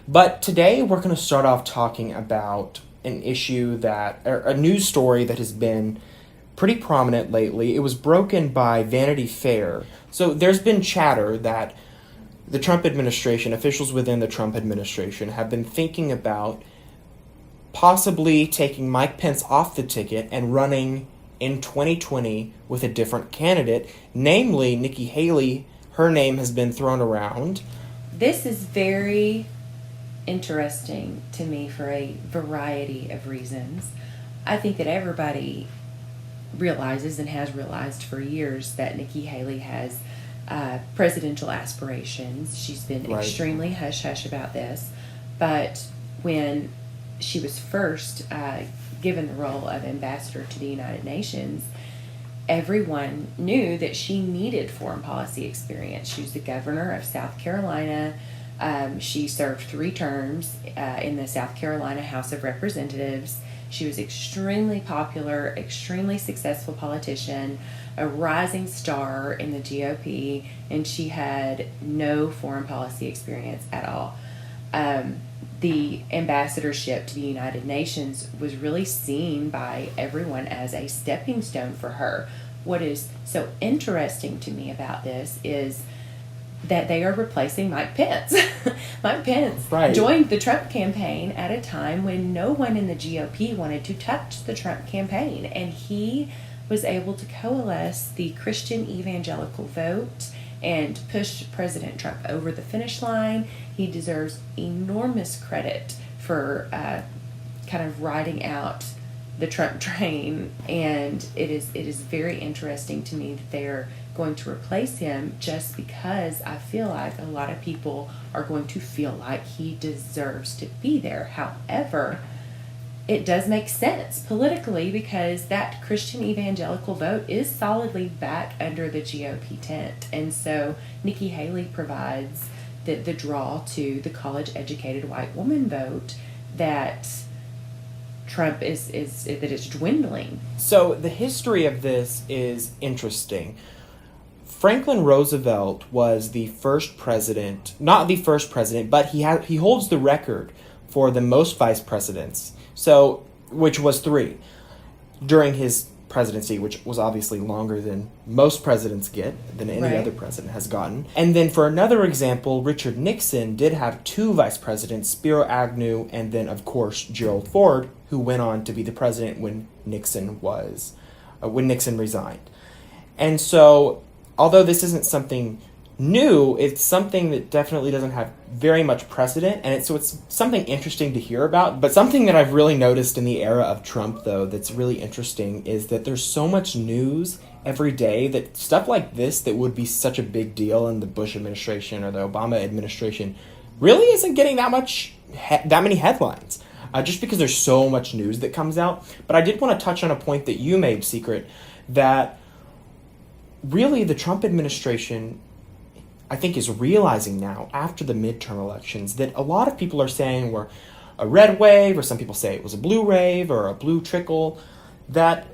But today we're going to start off talking about an issue or a news story that has been pretty prominent lately. It was broken by Vanity Fair. So there's been chatter that the Trump administration, officials within the Trump administration, have been thinking about possibly taking Mike Pence off the ticket and running in 2020 with a different candidate, namely Nikki Haley. Her name has been thrown around. This is very interesting to me for a variety of reasons. I think that everybody realizes and has realized for years that Nikki Haley has presidential aspirations. She's been Right. extremely hush-hush about this. But when she was first given the role of ambassador to the United Nations, everyone knew that she needed foreign policy experience. She was the governor of South Carolina. She served 3 terms in the South Carolina House of Representatives. She was extremely popular, extremely successful politician, a rising star in the GOP, and she had no foreign policy experience at all. The ambassadorship to the United Nations was really seen by everyone as a stepping stone for her. What is so interesting to me about this is that they are replacing Mike Pence. Mike Pence Right. joined the Trump campaign at a time when no one in the GOP wanted to touch the Trump campaign, and he was able to coalesce the Christian evangelical vote and push President Trump over the finish line. He deserves enormous credit for kind of riding out the Trump train, and it is very interesting to me that they're going to replace him just because I feel like a lot of people are going to feel like he deserves to be there. However, it does make sense politically because that Christian evangelical vote is solidly back under the GOP tent. And so Nikki Haley provides the draw to the college-educated white woman vote that Trump is dwindling. So the history of this is interesting. Franklin Roosevelt was the first president, not the first president, but he holds the record for the most vice presidents. So, which was 3 during his presidency, which was obviously longer than most presidents get, than any Right. other president has gotten. And then for another example, Richard Nixon did have 2 vice presidents, Spiro Agnew and then of course Gerald Ford, who went on to be the president when Nixon resigned. And so, although this isn't something new, it's something that definitely doesn't have very much precedent, and it's something interesting to hear about. But something that I've really noticed in the era of Trump, though, that's really interesting is that there's so much news every day that stuff like this that would be such a big deal in the Bush administration or the Obama administration really isn't getting that many headlines, just because there's so much news that comes out. But I did want to touch on a point that you made, Secret, that really the Trump administration, I think, is realizing now after the midterm elections that a lot of people are saying we're a red wave, or some people say it was a blue wave or a blue trickle, that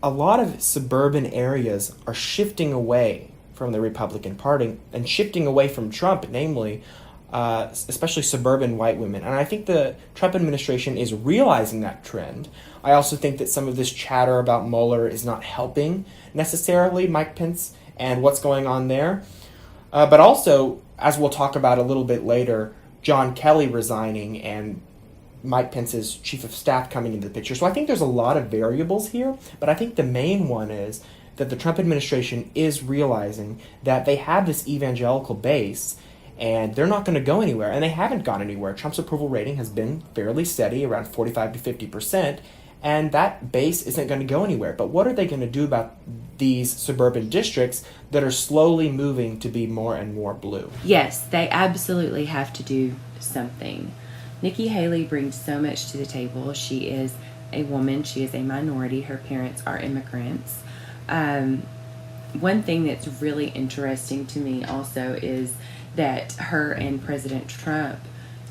a lot of suburban areas are shifting away from the Republican Party and shifting away from Trump, namely, especially suburban white women. And I think the Trump administration is realizing that trend. I also think that some of this chatter about Mueller is not helping necessarily Mike Pence and what's going on there. But also, as we'll talk about a little bit later, John Kelly resigning and Mike Pence's chief of staff coming into the picture. So I think there's a lot of variables here, but I think the main one is that the Trump administration is realizing that they have this evangelical base and they're not going to go anywhere, and they haven't gone anywhere. Trump's approval rating has been fairly steady, around 45 to 50%, and that base isn't going to go anywhere. But what are they going to do about these suburban districts that are slowly moving to be more and more blue? Yes, they absolutely have to do something. Nikki Haley brings so much to the table. She is a woman. She is a minority. Her parents are immigrants. One thing that's really interesting to me also is that her and President Trump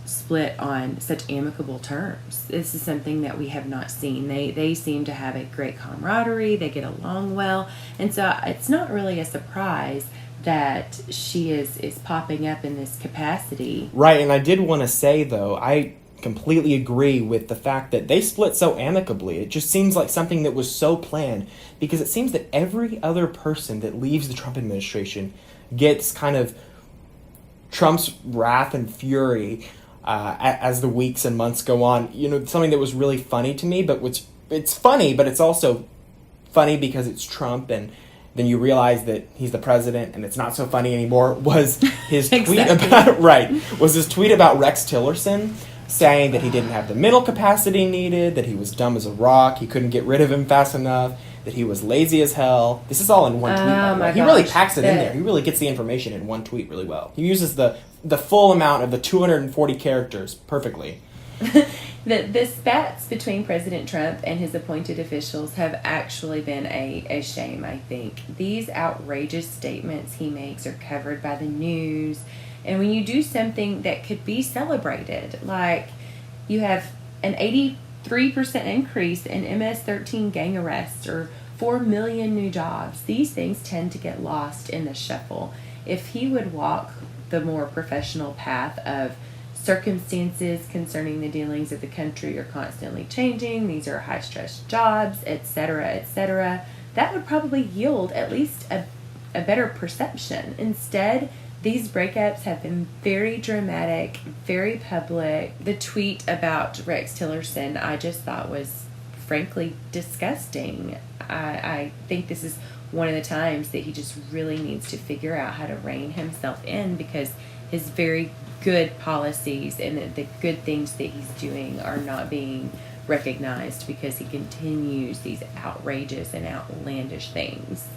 split on such amicable terms. This is something that we have not seen. They seem to have a great camaraderie. They get along well. And so it's not really a surprise that she is popping up in this capacity. Right, and I did want to say, though, I completely agree with the fact that they split so amicably. It just seems like something that was so planned, because it seems that every other person that leaves the Trump administration gets kind of Trump's wrath and fury as the weeks and months go on. You know, something that was really funny to me, but it's funny, but it's also funny because it's Trump, and then you realize that he's the president and it's not so funny anymore, was his tweet about Rex Tillerson, saying that he didn't have the mental capacity needed, that he was dumb as a rock, he couldn't get rid of him fast enough, that he was lazy as hell. This is all in one tweet. Oh my he gosh. really packs it in there. He really gets the information in one tweet really well. He uses the full amount of the 240 characters perfectly. The spats between President Trump and his appointed officials have actually been a shame, I think. These outrageous statements he makes are covered by the news. And when you do something that could be celebrated, like you have an 83% increase in MS-13 gang arrests or 4 million new jobs, these things tend to get lost in the shuffle. If he would walk the more professional path of circumstances concerning the dealings of the country are constantly changing, these are high-stress jobs, etc., that would probably yield at least a better perception. Instead, these breakups have been very dramatic, very public. The tweet about Rex Tillerson I just thought was frankly disgusting. I think this is one of the times that he just really needs to figure out how to rein himself in, because his very good policies and the good things that he's doing are not being recognized because he continues these outrageous and outlandish things.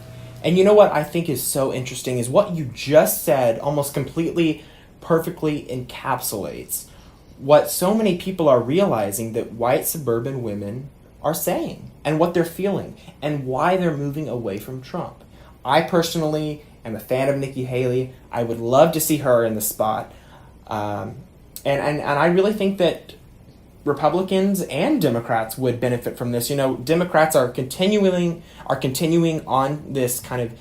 And you know what I think is so interesting is what you just said almost completely, perfectly encapsulates what so many people are realizing that white suburban women are saying and what they're feeling and why they're moving away from Trump. I personally am a fan of Nikki Haley. I would love to see her in the spot. And I really think that Republicans and Democrats would benefit from this. You know, Democrats are continuing on this kind of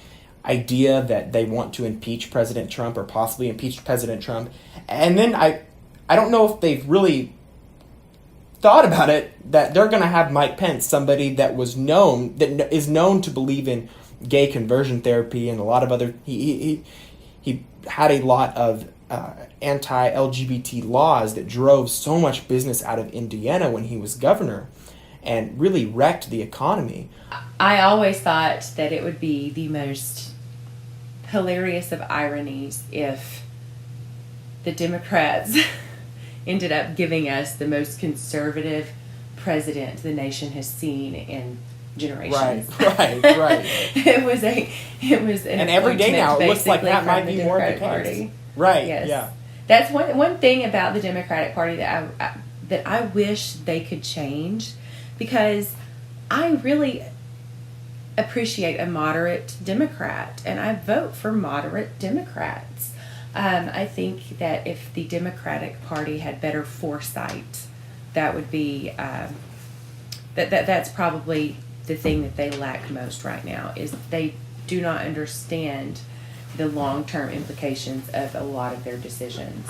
idea that they want to impeach President Trump or possibly impeach President Trump. And then I don't know if they've really thought about it, that they're going to have Mike Pence, somebody that is known to believe in gay conversion therapy and a lot of other, he had a lot of anti-LGBT laws that drove so much business out of Indiana when he was governor and really wrecked the economy. I always thought that it would be the most hilarious of ironies if the Democrats ended up giving us the most conservative president the nation has seen in generations. Right. It was an and every day now it looks like that might be more the case. Party. Right. Yes. Yeah. That's one thing about the Democratic Party that I wish they could change, because I really appreciate a moderate Democrat, and I vote for moderate Democrats. I think that if the Democratic Party had better foresight, that would be that's probably the thing that they lack most right now, is they do not understand the long-term implications of a lot of their decisions.